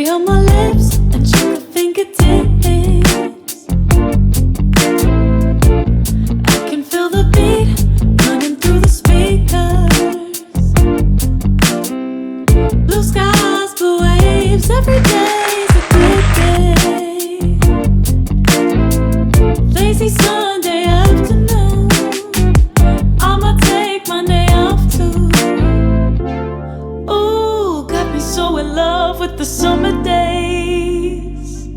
Strawberry on my lips and chocolate fingertips. I can feel the beat running through the speakers. Blue skies, blue waves, every day's a good day. Lazy Sunday afternoon, I'ma take Monday off too. Ooh, got me so in love with the summer days.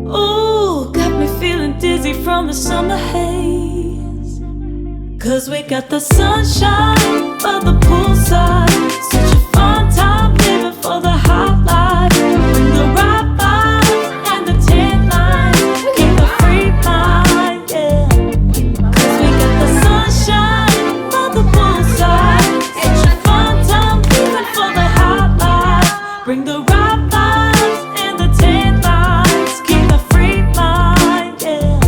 Ooh, got me feeling dizzy from the summer haze. 'Cause we got the sunshine by the poolside. Such a fun time living for the hot life. Bring the right vibes and the tan lines. Keep a free mind, yeah. 'Cause we got the sunshine by the poolside. Such a fun time living for the hot life. Bring the right vibes and the tan lines. Keep a free mind, yeah.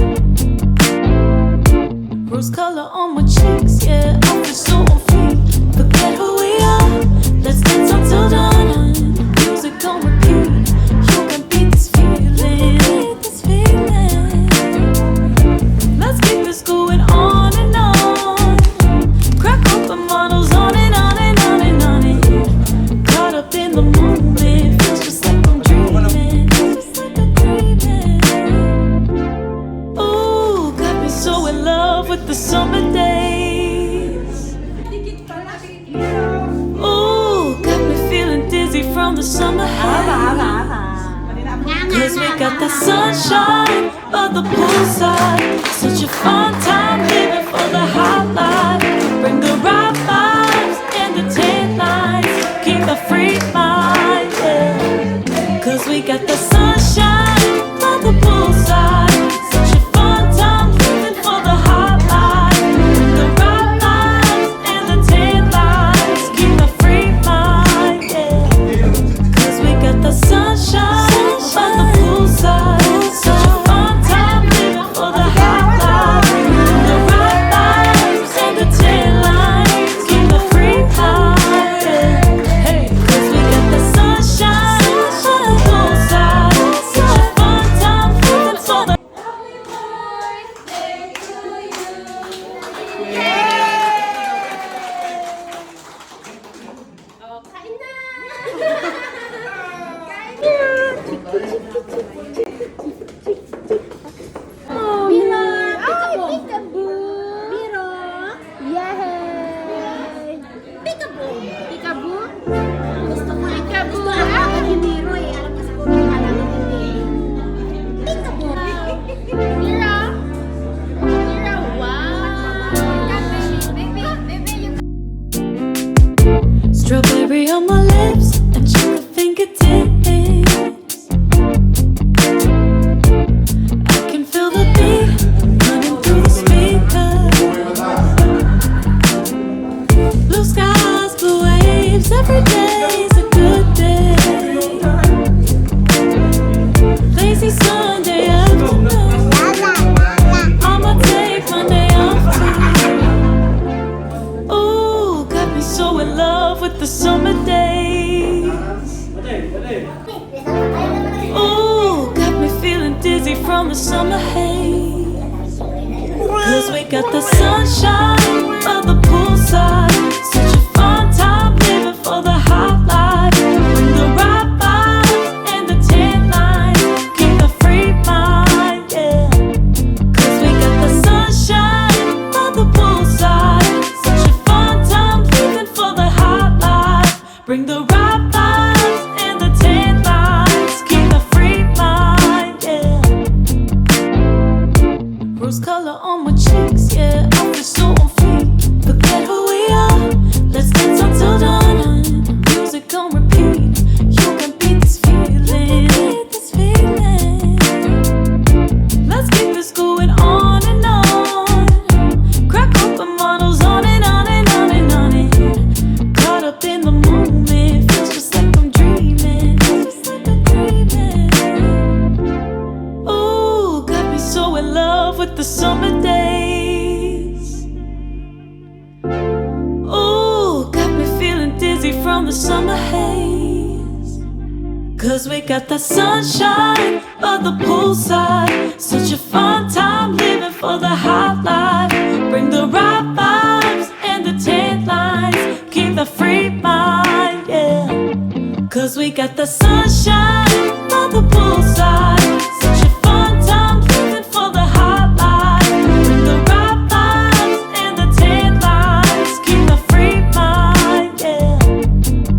Rose color on my cheeks, yeah. I feel so on fleek. Forget who we are. Let's dance until dawn. Music on repeat. You can beat this feeling. Let's keep this going on and on. Crack open models on and on and on and on it. Caught up in the moment. Feels just like I'm dreaming. Ooh, got me so in love with the summer days. Ooh, got me feeling dizzy from the summer haze. 'Cause we got the sunshine by the poolside. Such a fun time living for the hot life. Bring the right vibes and the tan lines. Keep a free mind, yeah. 'Cause we got the sunshine by the poolside. Such a fun time living for the hot life. Bring the right vibes and the tan lines. Keep a free mind, yeah. 'Cause we got the sunshine by the poolside. Such a fun time living for the hot life. Bring the right vibes and the tan lines. Keep a free mind, yeah. Hey, 'cause we got the sunshine by the poolside. Such a fun time living for the strawberry on my lips and chocolate fingertips. I can feel the beat running through the speakers. Blue skies, blue waves, every day's a good day. Lazy Sunday afternoon, I'ma take Monday off too. Ooh, got me so in love with the summer days. Ooh, got me feeling dizzy from the summer haze. 'Cause we got the sunshine by the poolside. Such a fun time living for the hot life. Bring the right vibes and the tan lines. Keep a free mind, yeah. 'Cause we got the sunshine by the poolside. Such a fun time living for the hot life. Bring the right vibes and the tan lines. Keep a free mind, yeah. Rose color on my cheeks, yeah. I feel so on fleek. Forget who we are. 'Cause we got the sunshine by the poolside. Such a fun time living for the hot life. Bring the right vibes and the tan lines. Keep the free mind, yeah. 'Cause we got the sunshine by the poolside. Such a fun time living for the hot life. Bring the right vibes and the tan lines. Keep the free mind, yeah.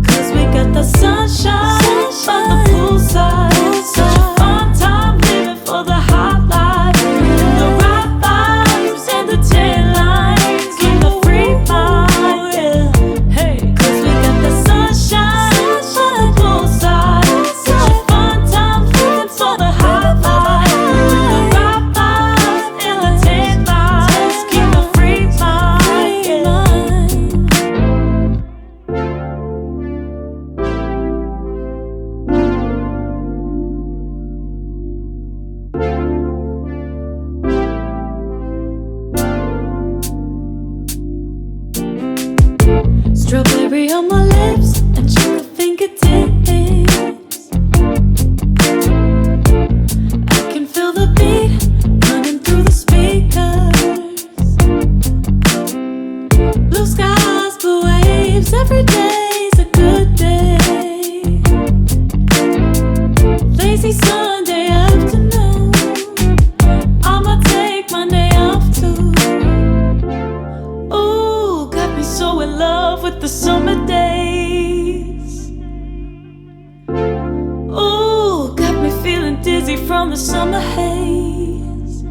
'Cause we got the sunshine by the poolside. Such a fun time living for the hot life. Bring the right vibes and the tan lines. Keep the free mind, yeah. Hey, 'cause we got the sunshine by the poolside. Such a fun time living for the hot life. Bring the right vibes and the tan lines. Keep the free mind, yeah. Strawberry on my lips and chocolate fingertips. I can feel the beat running through the speakers. Blue skies, blue waves, every day's a good day. Lazy Sunday afternoon, I'ma take Monday off too. Ooh, got me so in love with the summer days. Ooh, got me feeling dizzy from the summer haze.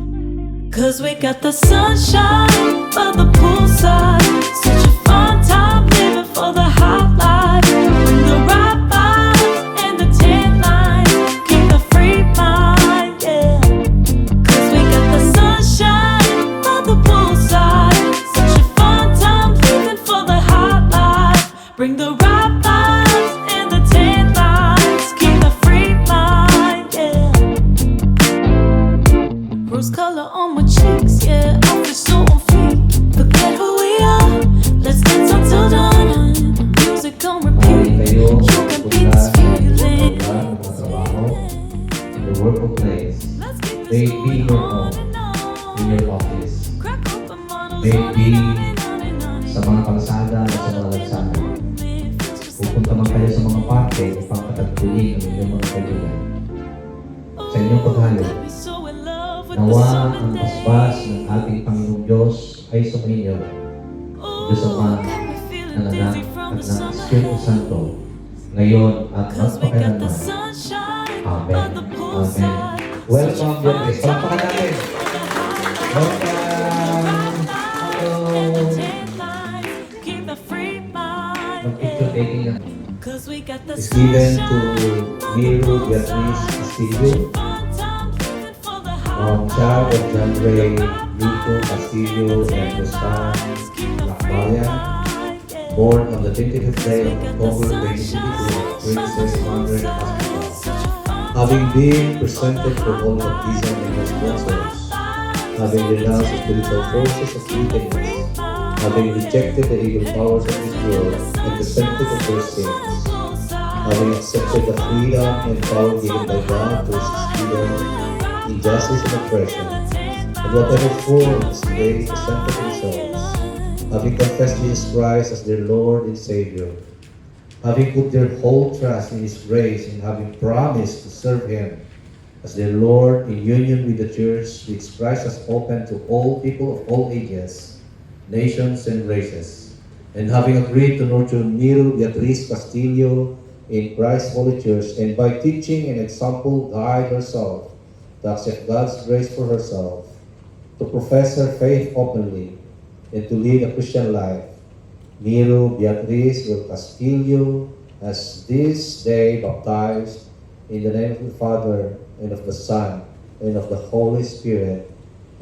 'Cause we got the sunshine by the poolside. Such a fun time living for the hot life. Bring the right vibes and the tan lines. Keep the free mind, yeah. 'Cause we got the sunshine by the poolside. Such a fun time living for the hot life. Bring the right vibes and the tan lines. Keep the free mind, yeah. Rose color on my cheeks, yeah. I feel so on fleek. Forget who we are. Let's dance until dawn. Music on repeat. You can beat this feeling. The workplace, Let's keep may this it be going your on home, and on. in your office, Crack open models may it on be and on and on. sa mga kalsada at sa mga lansangan. Pupunta man kayo sa mga parke upang katagpuin ang inyong mga kaibigan. Sa inyong paghalo, nawa ang paspas ng ating Panginoong Diyos ay sumainyo. Diyos Ama, ng Anak, at ng Espiritu Santo, ngayon at magpakailanman. Amen. Amen. Welcome, Beatrice. Palakpakan natin. Welcome. Hello. Mag-picture taking na. Is given to Miro Beatrice Castillo, child of John Ray, Nico Castillo, and Gustan Lakbayan, born on the 25th day of October 2022 at Princess Margaret Hospital. Having been presented for all baptism and the sponsors, having renounced the spiritual forces of wickedness, having rejected the evil powers of this world and repented of their sins, having accepted the freedom and power given by God to resist freedom, injustice and oppression, and whatever forms they presented themselves, having confessed Jesus Christ as their Lord and Savior, having put their whole trust in His grace and having promised to serve Him as their Lord in union with the Church which Christ has opened to all people of all ages, nations and races, and having agreed to nurture Miro Beatrice Castillo in Christ's Holy Church, and by teaching and example guide herself to accept God's grace for herself, to profess her faith openly, and to lead a Christian life, Miro Beatrice del Castillo has this day baptized in the name of the Father, and of the Son, and of the Holy Spirit,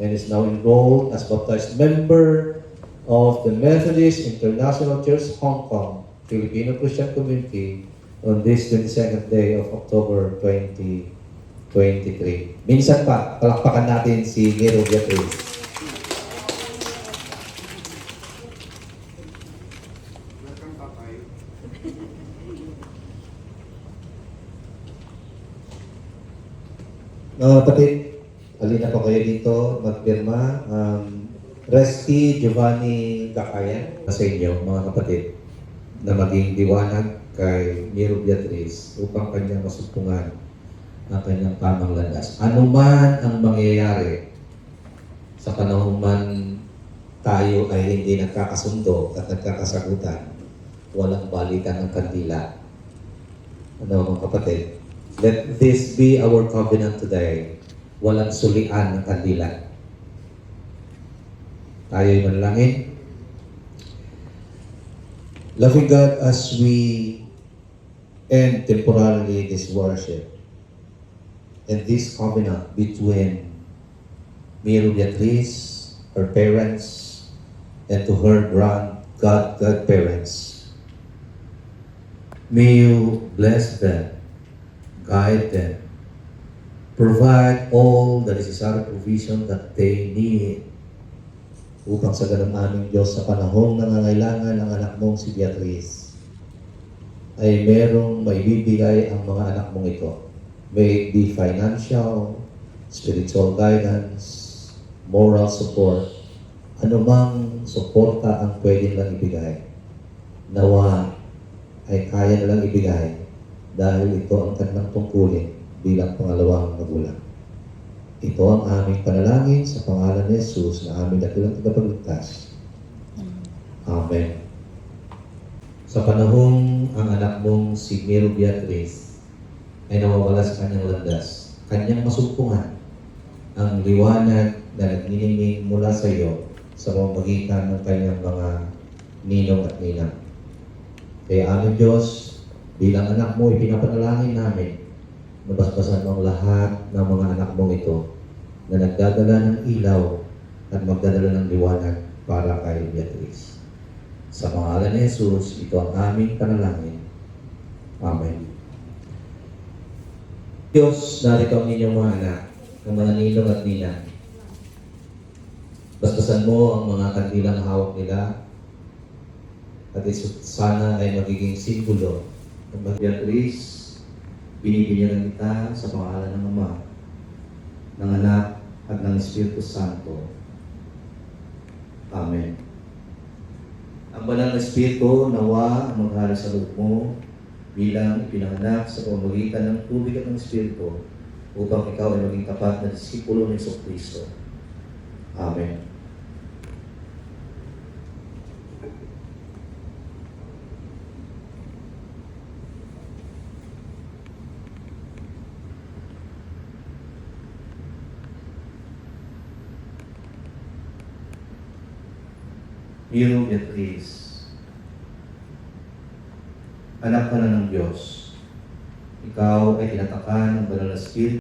and is now enrolled as baptized member of the Methodist International Church Hong Kong, Filipino Christian Community, on this 22nd day of October 2023. Minsan pa, palakpakan natin si Miro Beatrice. Mga kapatid, halina po kayo dito magpirma. Resty Giovanni Gacayan sa inyo, mga kapatid, na maging liwanag kay Miro Beatriz upang kanyang masumpungan ang kanyang tamang landas. Ano man ang mangyayari sa panahon man tayo ay hindi nagkakasundo at nagkakasagutan, walang balikan ng kandila. Ano mga kapatid? Let this be our covenant today. Walang sulian ng kandila. Tayo'y manalangin. Loving God, as we end temporarily this worship and this covenant between Miro Beatriz, her parents, and to her godparents, may you bless them, guide them, provide all the necessary provision that they need upang sa ganun aming Diyos sa panahong nangangailangan ng anak mong si Beatriz ay merong maibibigay ang mga anak mong ito. May it be financial, spiritual guidance, moral support, anumang suporta ang pwede lang ibigay. Nawa ay kaya nalang ibigay dahil ito ang kanilang tungkulin bilang pangalawang magulang. Ito ang aming panalangin sa pangalan ni Jesus na aming dakilang tagapagligtas. Amen. Sa panahong ang anak mong si Miro Beatriz ay nawawala sa kanyang landas, kanyang masumpungan ang liwanag na nagniningning mula sa iyo sa pamamagitan ng kanyang mga ninong at ninang. Kaya aming Diyos, bilang anak mo, ipinapanalangin namin nabasbasan mo ang lahat ng mga anak mong ito na nagdadala ng ilaw at magdadala ng liwanag para kay Beatriz. Sa pangalan ni Jesus, ito ang aming panalangin. Amen. Diyos, narito ang inyong mga anak, ang mga ninong at ninang. Basbasan mo ang mga kandilang hawak nila at sana ay magiging simbolo ng Beatriz. Binibigyan kita sa pangalan ng Ama, ng Anak, at ng Espiritu Santo. Amen. Ang banal na Espiritu, nawa ang maghari sa loob mo bilang ipinanganak sa pamamagitan ng tubig at ng Espiritu upang ikaw ay maging tapat na disipulo ni Jesucristo. Amen. Miro Beatriz, anak ka na ng Diyos. Ikaw ay tinatakan ng banal na Espiritu